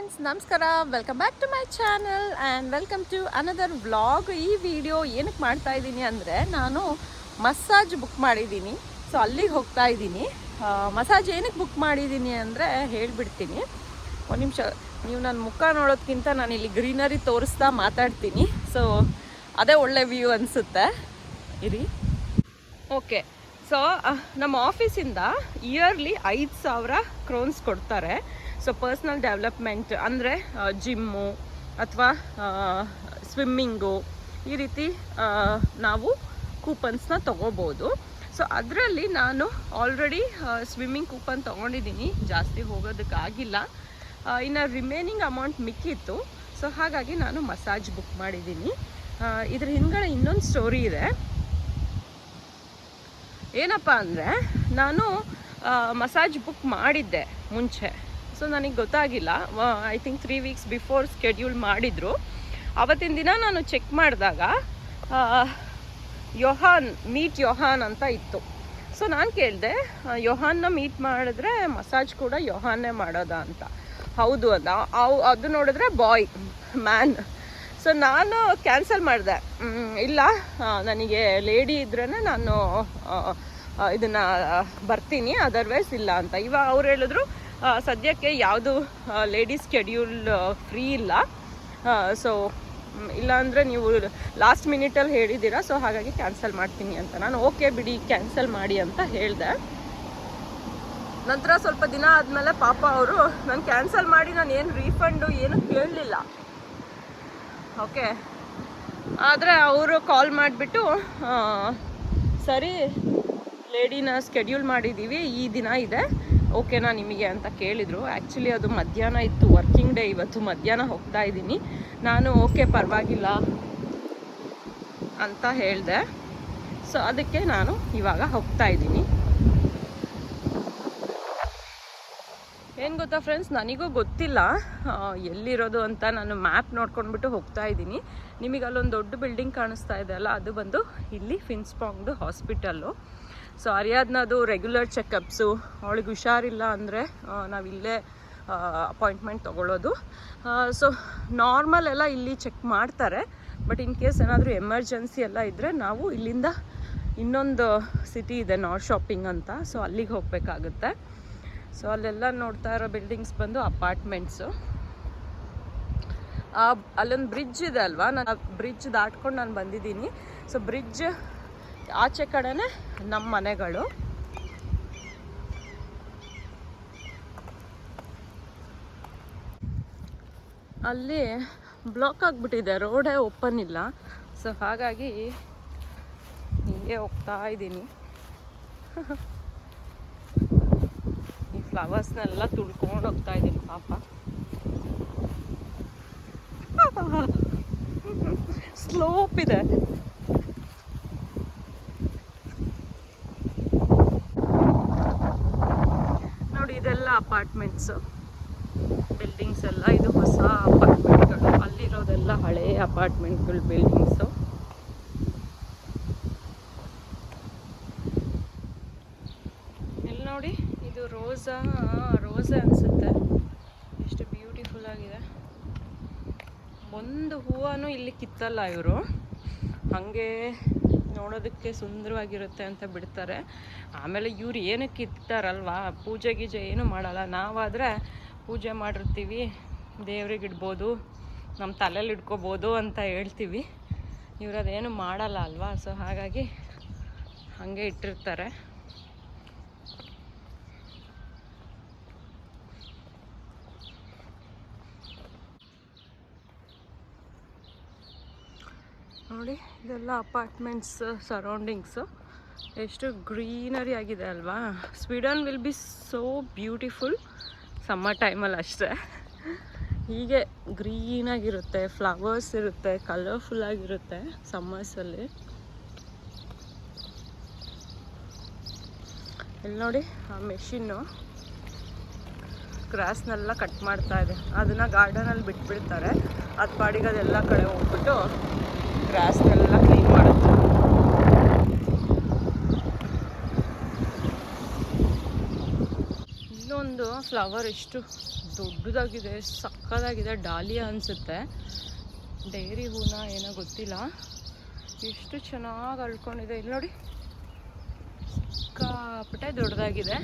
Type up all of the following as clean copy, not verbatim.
Friends ನಮಸ್ಕಾರ, welcome back to my channel and welcome to another vlog. ಈ video ಏನಕ್ಕೆ ಮಾಡ್ತಾ ಇದ್ದೀನಿ ಅಂದರೆ, ನಾನು ಮಸಾಜ್ ಬುಕ್ ಮಾಡಿದ್ದೀನಿ. ಸೊ ಅಲ್ಲಿಗೆ ಹೋಗ್ತಾ ಇದ್ದೀನಿ. ಮಸಾಜ್ ಏನಕ್ಕೆ ಬುಕ್ ಮಾಡಿದ್ದೀನಿ ಅಂದರೆ ಹೇಳಿಬಿಡ್ತೀನಿ. ಒಂದು ನಿಮಿಷ, ನೀವು ನನ್ನ ಮುಖ ನೋಡೋದಕ್ಕಿಂತ ನಾನು ಇಲ್ಲಿ ಗ್ರೀನರಿ ತೋರಿಸ್ತಾ ಮಾತಾಡ್ತೀನಿ. ಸೊ ಅದೇ ಒಳ್ಳೆ ವ್ಯೂ ಅನಿಸುತ್ತೆ. ಇರಿ. ಓಕೆ, ಸೊ ನಮ್ಮ ಆಫೀಸಿಂದ ಇಯರ್ಲಿ 5,000 ಕ್ರೋನ್ಸ್ ಕೊಡ್ತಾರೆ. ಸೊ ಪರ್ಸ್ನಲ್ ಡೆವಲಪ್ಮೆಂಟ್ ಅಂದರೆ ಜಿಮ್ಮು ಅಥವಾ ಸ್ವಿಮ್ಮಿಂಗು, ಈ ರೀತಿ ನಾವು ಕೂಪನ್ಸ್ನ ತೊಗೋಬೋದು. ಸೊ ಅದರಲ್ಲಿ ನಾನು ಆಲ್ರೆಡಿ ಸ್ವಿಮ್ಮಿಂಗ್ ಕೂಪನ್ ತೊಗೊಂಡಿದ್ದೀನಿ, ಜಾಸ್ತಿ ಹೋಗೋದಕ್ಕಾಗಿಲ್ಲ. ಇನ್ನು ರಿಮೈನಿಂಗ್ ಅಮೌಂಟ್ ಮಿಕ್ಕಿತ್ತು. ಸೊ ಹಾಗಾಗಿ ನಾನು ಮಸಾಜ್ ಬುಕ್ ಮಾಡಿದ್ದೀನಿ. ಇದ್ರ ಹಿಂದ್ಗಡೆ ಇನ್ನೊಂದು ಸ್ಟೋರಿ ಇದೆ. ಏನಪ್ಪ ಅಂದರೆ, ನಾನು ಮಸಾಜ್ ಬುಕ್ ಮಾಡಿದ್ದೆ ಮುಂಚೆ. ಸೊ ನನಗೆ ಗೊತ್ತಾಗಿಲ್ಲ. I think 3 weeks before schedule ಮಾಡಿದರು. ಆವತ್ತಿನ ದಿನ ನಾನು ಚೆಕ್ ಮಾಡಿದಾಗ ಮೀಟ್ ಯೋಹಾನ್ ಅಂತ ಇತ್ತು. ಸೊ ನಾನು ಕೇಳಿದೆ, ಯೋಹಾನ್ನ ಮೀಟ್ ಮಾಡಿದ್ರೆ ಮಸಾಜ್ ಕೂಡ ಯೋಹಾನ್ನೇ ಮಾಡೋದಾ ಅಂತ. ಹೌದು ಅಂತ. ಅದು ನೋಡಿದ್ರೆ ಮ್ಯಾನ್. ಸೊ ನಾನು ಕ್ಯಾನ್ಸಲ್ ಮಾಡಿದೆ. ಇಲ್ಲ, ನನಗೆ ಲೇಡಿ ಇದ್ರೇ ನಾನು ಇದನ್ನು ಬರ್ತೀನಿ, ಅದರ್ವೈಸ್ ಇಲ್ಲ ಅಂತ. ಇವಾಗ ಅವ್ರು ಹೇಳಿದ್ರು ಸದ್ಯಕ್ಕೆ ಯಾವುದು ಲೇಡೀಸ್ ಸ್ಕೆಡ್ಯೂಲ್ ಫ್ರೀ ಇಲ್ಲ. ಸೊ ಇಲ್ಲಾಂದರೆ ನೀವು ಲಾಸ್ಟ್ ಮಿನಿಟಲ್ಲಿ ಹೇಳಿದ್ದೀರಾ, ಸೊ ಹಾಗಾಗಿ ಕ್ಯಾನ್ಸಲ್ ಮಾಡ್ತೀನಿ ಅಂತ. ನಾನು ಓಕೆ ಬಿಡಿ, ಕ್ಯಾನ್ಸಲ್ ಮಾಡಿ ಅಂತ ಹೇಳಿದೆ. ನಂತರ ಸ್ವಲ್ಪ ದಿನ ಆದಮೇಲೆ ಪಾಪ ಅವರು ನಾನು ಕ್ಯಾನ್ಸಲ್ ಮಾಡಿ ನಾನು ಏನು ರೀಫಂಡು ಏನು ಕೇಳಲಿಲ್ಲ. ಓಕೆ, ಆದರೆ ಅವರು ಕಾಲ್ ಮಾಡಿಬಿಟ್ಟು ಸರಿ ಲೇಡಿನ ಸ್ಕೆಡ್ಯೂಲ್ ಮಾಡಿದ್ದೀವಿ, ಈ ದಿನ ಇದೆ, ಓಕೆನಾ ನಿಮಗೆ ಅಂತ ಕೇಳಿದರು. ಆ್ಯಕ್ಚುಲಿ ಅದು ಮಧ್ಯಾಹ್ನ ಇತ್ತು, ವರ್ಕಿಂಗ್ ಡೇ ಇವತ್ತು. ಮಧ್ಯಾಹ್ನ ಹೋಗ್ತಾ ಇದ್ದೀನಿ. ನಾನು ಓಕೆ ಪರವಾಗಿಲ್ಲ ಅಂತ ಹೇಳಿದೆ. ಸೊ ಅದಕ್ಕೆ ನಾನು ಇವಾಗ ಹೋಗ್ತಾ ಇದ್ದೀನಿ. ಏನು ಗೊತ್ತಾ ಫ್ರೆಂಡ್ಸ್, ನನಗೂ ಗೊತ್ತಿಲ್ಲ ಎಲ್ಲಿರೋದು ಅಂತ. ನಾನು ಮ್ಯಾಪ್ ನೋಡ್ಕೊಂಡ್ಬಿಟ್ಟು ಹೋಗ್ತಾ ಇದ್ದೀನಿ. ನಿಮಗೆ ಅಲ್ಲೊಂದು ದೊಡ್ಡ ಬಿಲ್ಡಿಂಗ್ ಕಾಣಿಸ್ತಾ ಇದೆ ಅಲ್ಲ, ಅದು ಬಂದು ಇಲ್ಲಿ ಫಿನ್ಸ್ಪಾಂಗ್ದು ಹಾಸ್ಪಿಟಲ್ಲು. ಸೊ ಅರಿಯಾದ್ನದು ರೆಗ್ಯುಲರ್ ಚೆಕಪ್ಸು, ಅವಳಿಗೆ ಹುಷಾರಿಲ್ಲ ಅಂದರೆ ನಾವಿಲ್ಲೇ ಅಪಾಯಿಂಟ್ಮೆಂಟ್ ತೊಗೊಳ್ಳೋದು. ಸೊ ನಾರ್ಮಲ್ ಎಲ್ಲ ಇಲ್ಲಿ ಚೆಕ್ ಮಾಡ್ತಾರೆ. ಬಟ್ ಇನ್ ಕೇಸ್ ಏನಾದರೂ ಎಮರ್ಜೆನ್ಸಿ ಎಲ್ಲ ಇದ್ದರೆ ನಾವು ಇಲ್ಲಿಂದ ಇನ್ನೊಂದು ಸಿಟಿ ಇದೆ, ನಾರ್ತ್ ಶಾಪಿಂಗ್ ಅಂತ. ಸೊ ಅಲ್ಲಿಗೆ ಹೋಗಬೇಕಾಗುತ್ತೆ. ಸೊ ಅಲ್ಲೆಲ್ಲ ನೋಡ್ತಾ ಇರೋ ಬಿಲ್ಡಿಂಗ್ಸ್ ಬಂದು ಅಪಾರ್ಟ್ಮೆಂಟ್ಸು. ಅಲ್ಲೊಂದು ಬ್ರಿಡ್ಜ್ ಇದೆ ಅಲ್ವಾ, ನಾನು ಆ ಬ್ರಿಡ್ಜ್ ದಾಟ್ಕೊಂಡು ನಾನು ಬಂದಿದ್ದೀನಿ. ಸೊ ಬ್ರಿಡ್ಜ್ ಆಚೆ ಕಡೆನೇ ನಮ್ಮ ಮನೆಗಳು. ಅಲ್ಲಿ ಬ್ಲಾಕ್ ಆಗಿಬಿಟ್ಟಿದೆ, ರೋಡೇ ಓಪನ್ ಇಲ್ಲ. ಸೊ ಹಾಗಾಗಿ ಹೀಗೆ ಹೋಗ್ತಾ ಇದ್ದೀನಿ. ಈ ಫ್ಲವರ್ಸ್ನೆಲ್ಲ ತುಳ್ಕೊಂಡು ಹೋಗ್ತಾ ಇದ್ದೀನಿ ಪಾಪ. ಸ್ಲೋಪ್ ಇದೆ. ನೋಡಿ, ಇದೆಲ್ಲ ಅಪಾರ್ಟ್ಮೆಂಟ್ಸು, ಬಿಲ್ಡಿಂಗ್ಸ್ ಎಲ್ಲ. ಇದು ಹೊಸ ಅಪಾರ್ಟ್ಮೆಂಟ್ಗಳು, ಅಲ್ಲಿರೋದೆಲ್ಲ ಹಳೆಯ ಅಪಾರ್ಟ್ಮೆಂಟ್ಗಳು, ಬಿಲ್ಡಿಂಗ್ಸು. ಇಲ್ಲಿ ನೋಡಿ, ಇದು ರೋಸಾ ಅನಿಸುತ್ತೆ. ಎಷ್ಟು ಬ್ಯೂಟಿಫುಲ್ ಆಗಿದೆ. ಒಂದು ಹೂವೂ ಇಲ್ಲಿ ಕಿತ್ತಲ್ಲ ಇವರು, ಹಾಗೆ ನೋಡೋದಕ್ಕೆ ಸುಂದರವಾಗಿರುತ್ತೆ ಅಂತ ಬಿಡ್ತಾರೆ. ಆಮೇಲೆ ಇವ್ರು ಏನಕ್ಕೆ ಇರ್ತಾರಲ್ವಾ, ಪೂಜೆ ಗೀಜೆ ಏನು ಮಾಡಲ್ಲ. ನಾವಾದರೆ ಪೂಜೆ ಮಾಡಿರ್ತೀವಿ, ದೇವ್ರಿಗೆ ಇಡ್ಬೋದು, ನಮ್ಮ ತಲೆಯಲ್ಲಿ ಇಟ್ಕೋಬೋದು ಅಂತ ಹೇಳ್ತೀವಿ. ಇವ್ರು ಅದೇನು ಮಾಡಲ್ಲ ಅಲ್ವಾ. ಸೊ ಹಾಗಾಗಿ ಹಾಗೆ ಇಟ್ಟಿರ್ತಾರೆ. ನೋಡಿ, ಇದೆಲ್ಲ ಅಪಾರ್ಟ್ಮೆಂಟ್ಸ್ ಸರೌಂಡಿಂಗ್ಸು. ಎಷ್ಟು ಗ್ರೀನರಿ ಆಗಿದೆ ಅಲ್ವಾ. Sweden will be so beautiful summer ಟೈಮಲ್ಲಿ ಅಷ್ಟೇ. ಹೀಗೆ ಗ್ರೀನಾಗಿರುತ್ತೆ, ಫ್ಲವರ್ಸ್ ಇರುತ್ತೆ, ಕಲರ್ಫುಲ್ಲಾಗಿರುತ್ತೆ ಸಮ್ಮರ್ಸಲ್ಲಿ. ಇಲ್ಲಿ ನೋಡಿ, ಆ ಮೆಷಿನ್ನು ಗ್ರಾಸ್ನೆಲ್ಲ ಕಟ್ ಮಾಡ್ತಾ ಇದೆ. ಅದನ್ನು ಗಾರ್ಡನಲ್ಲಿ ಬಿಟ್ಬಿಡ್ತಾರೆ. ಅದು ಪಾಡಿಗೆ ಅದೆಲ್ಲ ಕಡೆ ಹೋಗ್ಬಿಟ್ಟು ಗ್ರಾಸ್ನೆಲ್ಲ ಕ್ಲೀನ್ ಮಾಡುತ್ತೆ. ಇಲ್ಲೊಂದು ಇಲ್ಲೊಂದು ಫ್ಲವರ್ ಎಷ್ಟು ದೊಡ್ಡದಾಗಿದೆ, ಸಕ್ಕದಾಗಿದೆ, ಡಾಲಿಯಾ ಅನಿಸುತ್ತೆ, ಡೈರಿ ಹೂನ ಏನೋ ಗೊತ್ತಿಲ್ಲ, ಎಷ್ಟು ಚೆನ್ನಾಗಿ ಅಳ್ಕೊಂಡಿದೆ. ಇಲ್ಲಿ ನೋಡಿ, ಸಿಕ್ಕಾಪಟ್ಟೆ ದೊಡ್ಡದಾಗಿದೆ,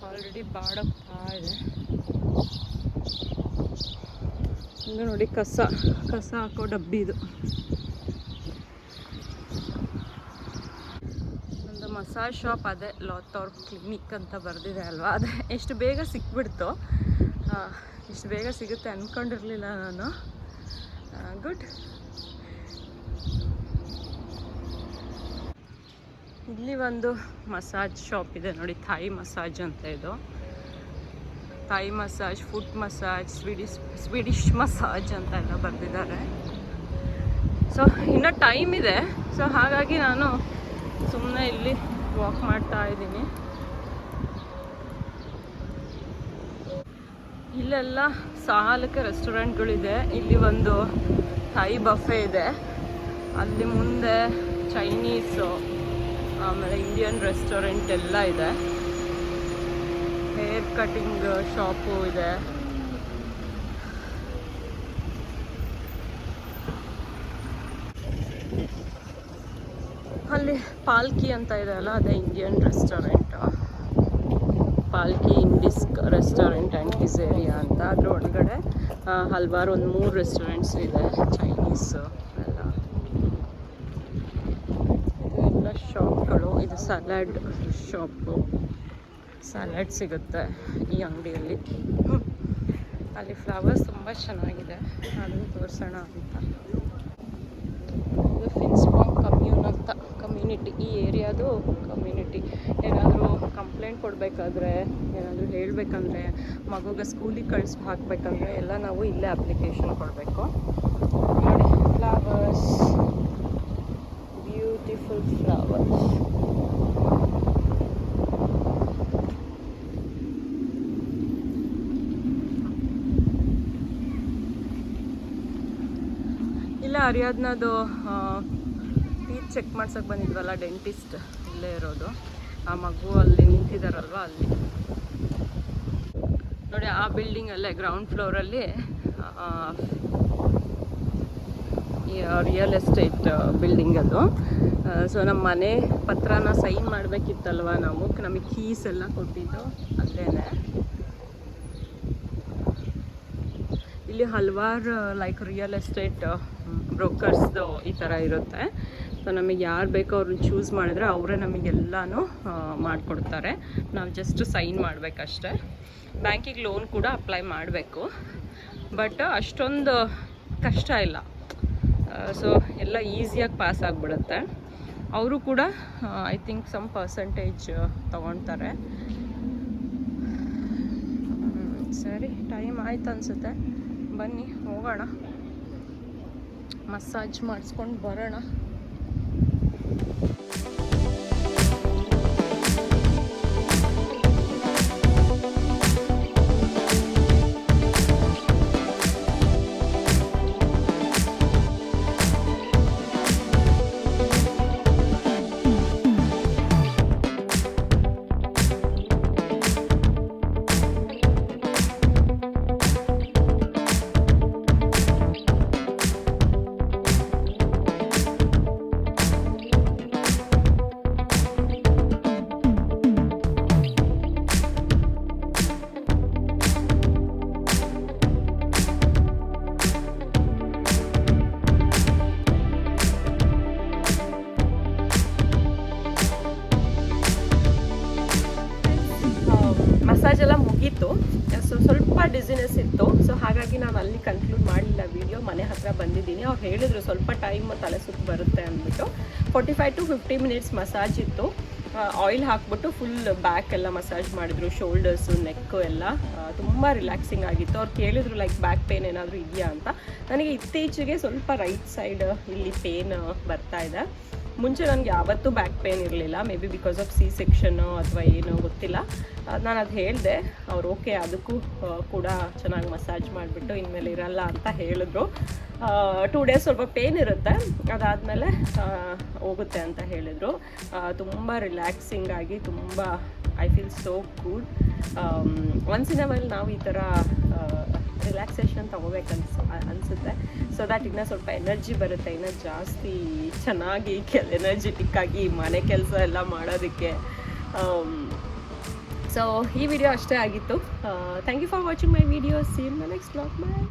ಆಲ್ರೆಡಿ ಬಾಡೋಗ್ತಾ ಇದೆ. ಇದು ನೋಡಿ ಕಸ ಹಾಕೋ ಡಬ್ಬಿ. ಇದು ಒಂದು ಮಸಾಜ್ ಶಾಪ್, ಅದೇ ಲಾಥೋರ್ ಕ್ಲಿನಿಕ್ ಅಂತ ಬರೆದಿದೆ ಅಲ್ವಾ, ಅದೇ ಎಷ್ಟು ಬೇಗ ಸಿಕ್ಬಿಡ್ತು. ಇಷ್ಟು ಬೇಗ ಸಿಗುತ್ತೆ ಅಂದ್ಕೊಂಡಿರಲಿಲ್ಲ ನಾನು. ಗುಡ್. ಇಲ್ಲಿ ಒಂದು ಮಸಾಜ್ ಶಾಪ್ ಇದೆ ನೋಡಿ, ಥಾಯ್ ಮಸಾಜ್ ಅಂತ. ಇದು Thai massage, foot massage, Swedish massage ಅಂತ ಎಲ್ಲ ಬರೆದಿದ್ದಾರೆ. ಸೊ ಇನ್ನೂ ಟೈಮ್ ಇದೆ, ಸೊ ಹಾಗಾಗಿ ನಾನು ಸುಮ್ಮನೆ ಇಲ್ಲಿ ವಾಕ್ ಮಾಡ್ತಾ ಇದ್ದೀನಿ. ಇಲ್ಲೆಲ್ಲ ಸಾಲಕ್ಕೆ ರೆಸ್ಟೋರೆಂಟ್ಗಳಿದೆ. ಇಲ್ಲಿ ಒಂದು ಥಾಯ್ ಬಫೆ ಇದೆ, ಅಲ್ಲಿ ಮುಂದೆ ಚೈನೀಸು, ಆಮೇಲೆ ಇಂಡಿಯನ್ ರೆಸ್ಟೋರೆಂಟ್ ಎಲ್ಲ ಇದೆ. ಹೇರ್ ಕಟಿಂಗ್ ಶಾಪು ಇದೆ. ಅಲ್ಲಿ ಪಾಲ್ಕಿ ಅಂತ ಇದೆ ಅಲ್ಲ, ಅದೇ Indian restaurant. Palki Indisk restaurant and pizzeria ಅಂತ. ಅದ್ರ ಒಳಗಡೆ ಹಲವಾರು ಒಂದು 3 ರೆಸ್ಟೋರೆಂಟ್ಸ್ ಇದೆ, ಚೈನೀಸು ಎಲ್ಲ. ಇದೆಲ್ಲ ಶಾಪ್ಗಳು. ಇದು ಸಲಾಡ್ ಶಾಪು, ಸಲಾಡ್ ಸಿಗುತ್ತೆ ಈ ಅಂಗಡಿಯಲ್ಲಿ. ಅಲ್ಲಿ ಫ್ಲವರ್ಸ್ ತುಂಬ ಚೆನ್ನಾಗಿದೆ, ಅದನ್ನು ತೋರಿಸೋಣ ಅಂತ. ಇದು ಫಿನ್ಸ್ಪಾಂಗ್ ಕಮ್ಯುನಿಟಿ, ಈ ಏರಿಯಾದು ಕಮ್ಯುನಿಟಿ. ಏನಾದರೂ ಕಂಪ್ಲೇಂಟ್ ಕೊಡಬೇಕಾದ್ರೆ, ಏನಾದರೂ ಹೇಳಬೇಕಂದ್ರೆ, ಮಗುಗೆ ಸ್ಕೂಲಿಗೆ ಹಾಕಬೇಕಂದ್ರೆ ಎಲ್ಲ ನಾವು ಇಲ್ಲೇ ಅಪ್ಲಿಕೇಶನ್ ಕೊಡಬೇಕು. ನೋಡಿ, ಫ್ಲವರ್ಸ್, ಬ್ಯೂಟಿಫುಲ್ ಫ್ಲವರ್ಸ್. ಇಲ್ಲ, ಅರಿಯಾದ್ನದು ಟೀತ್ ಚೆಕ್ ಮಾಡ್ಸೋಕೆ ಬಂದಿದ್ವಲ್ಲ ಡೆಂಟಿಸ್ಟ್, ಇಲ್ಲೇ ಇರೋದು. ಆ ಮಗು ಅಲ್ಲಿ ನಿಂತಿದ್ದಾರಲ್ವ, ಅಲ್ಲಿ ನೋಡಿ. ಆ ಬಿಲ್ಡಿಂಗಲ್ಲೇ ಗ್ರೌಂಡ್ ಫ್ಲೋರಲ್ಲಿ ರಿಯಲ್ ಎಸ್ಟೇಟ್ ಬಿಲ್ಡಿಂಗ್ ಅದು. ಸೊ ನಮ್ಮ ಮನೆ ಪತ್ರನ ಸೈನ್ ಮಾಡಬೇಕಿತ್ತಲ್ವ ನಾವು, ನಮಗೆ ಕೀಸ್ ಎಲ್ಲ ಕೊಟ್ಟಿದ್ದು ಅಲ್ಲೇನೆ. ಇಲ್ಲಿ ಹಲವಾರು ಲೈಕ್ ರಿಯಲ್ ಎಸ್ಟೇಟ್ ಬ್ರೋಕರ್ಸ್ದು ಈ ಥರ ಇರುತ್ತೆ. ಸೊ ನಮಗೆ ಯಾರು ಬೇಕೋ ಅವ್ರನ್ನ ಚೂಸ್ ಮಾಡಿದ್ರೆ ಅವರೇ ನಮಗೆಲ್ಲನೂ ಮಾಡಿಕೊಡ್ತಾರೆ. ನಾವು ಜಸ್ಟ್ ಸೈನ್ ಮಾಡಬೇಕಷ್ಟೆ. ಬ್ಯಾಂಕಿಗೆ ಲೋನ್ ಕೂಡ ಅಪ್ಲೈ ಮಾಡಬೇಕು, ಬಟ್ ಅಷ್ಟೊಂದು ಕಷ್ಟ ಇಲ್ಲ. ಸೊ ಎಲ್ಲ ಈಸಿಯಾಗಿ ಪಾಸ್ ಆಗಿಬಿಡುತ್ತೆ. ಅವರು ಕೂಡ ಐ ಥಿಂಕ್ ಸಮ್ ಪರ್ಸೆಂಟೇಜ್ ತೊಗೊಳ್ತಾರೆ. ಸರಿ, ಟೈಮ್ ಆಯ್ತು ಅನಿಸುತ್ತೆ, ಬನ್ನಿ ಹೋಗೋಣ, ಮಸಾಜ್ ಮಾಡಿಸ್ಕೊಂಡು ಬರೋಣ. ಮಸಾಜ್ ಎಲ್ಲ ಮುಗೀತು. ಸೊ ಸ್ವಲ್ಪ ಡಿಸಿನೆಸ್ ಇತ್ತು, ಸೊ ಹಾಗಾಗಿ ನಾನು ಅಲ್ಲಿ ಕನ್ಕ್ಲೂಡ್ ಮಾಡಲಿಲ್ಲ ವಿಡಿಯೋ. ಮನೆ ಹತ್ರ ಬಂದಿದ್ದೀನಿ. ಅವ್ರು ಹೇಳಿದರು ಸ್ವಲ್ಪ ಟೈಮ್ ತಲೆ ಸುತ್ತು ಬರುತ್ತೆ ಅಂದ್ಬಿಟ್ಟು. 45 to 50 ಮಿನಿಟ್ಸ್ ಮಸಾಜ್ ಇತ್ತು. ಆಯಿಲ್ ಹಾಕ್ಬಿಟ್ಟು ಫುಲ್ ಬ್ಯಾಕ್ ಎಲ್ಲ ಮಸಾಜ್ ಮಾಡಿದ್ರು, ಶೋಲ್ಡರ್ಸು, ನೆಕ್ಕು ಎಲ್ಲ ತುಂಬ ರಿಲ್ಯಾಕ್ಸಿಂಗ್ ಆಗಿತ್ತು. ಅವ್ರು ಕೇಳಿದ್ರು ಲೈಕ್ ಬ್ಯಾಕ್ ಪೇನ್ ಏನಾದರೂ ಇದೆಯಾ ಅಂತ. ನನಗೆ ಇತ್ತೀಚೆಗೆ ಸ್ವಲ್ಪ ರೈಟ್ ಸೈಡ್ ಇಲ್ಲಿ ಪೇನ್ ಬರ್ತಾ ಇದೆ. ಮುಂಚೆ ನನಗೆ ಯಾವತ್ತೂ ಬ್ಯಾಕ್ ಪೇನ್ ಇರಲಿಲ್ಲ, may be because of C section ಅಥವಾ ಏನೋ ಗೊತ್ತಿಲ್ಲ. ನಾನು ಅದು ಹೇಳಿದೆ, ಅವ್ರು ಓಕೆ ಅದಕ್ಕೂ ಕೂಡ ಚೆನ್ನಾಗಿ ಮಸಾಜ್ ಮಾಡಿಬಿಟ್ಟು ಇನ್ಮೇಲೆ ಇರಲ್ಲ ಅಂತ ಹೇಳಿದ್ರು. 2 days ಸ್ವಲ್ಪ ಪೇನ್ ಇರುತ್ತೆ, ಅದಾದಮೇಲೆ ಹೋಗುತ್ತೆ ಅಂತ ಹೇಳಿದರು. ತುಂಬ ರಿಲ್ಯಾಕ್ಸಿಂಗ್ ಆಗಿ ತುಂಬ I feel so good. Once in a while ನಾವು ಈ ಥರ ರಿಲ್ಯಾಕ್ಸೇಷನ್ ಅನಿಸುತ್ತೆ. ಸೊ ದ್ಯಾಟ್ ಇನ್ನೂ ಸ್ವಲ್ಪ ಎನರ್ಜಿ ಬರುತ್ತೆ, ಇನ್ನೂ ಜಾಸ್ತಿ ಚೆನ್ನಾಗಿ ಎನರ್ಜೆಟಿಕ್ ಆಗಿ ಮನೆ ಕೆಲಸ ಎಲ್ಲ ಮಾಡೋದಕ್ಕೆ. ಸೊ ಈ ವಿಡಿಯೋ ಅಷ್ಟೇ ಆಗಿತ್ತು. Thank you for watching my video. See in the next vlog. Bye.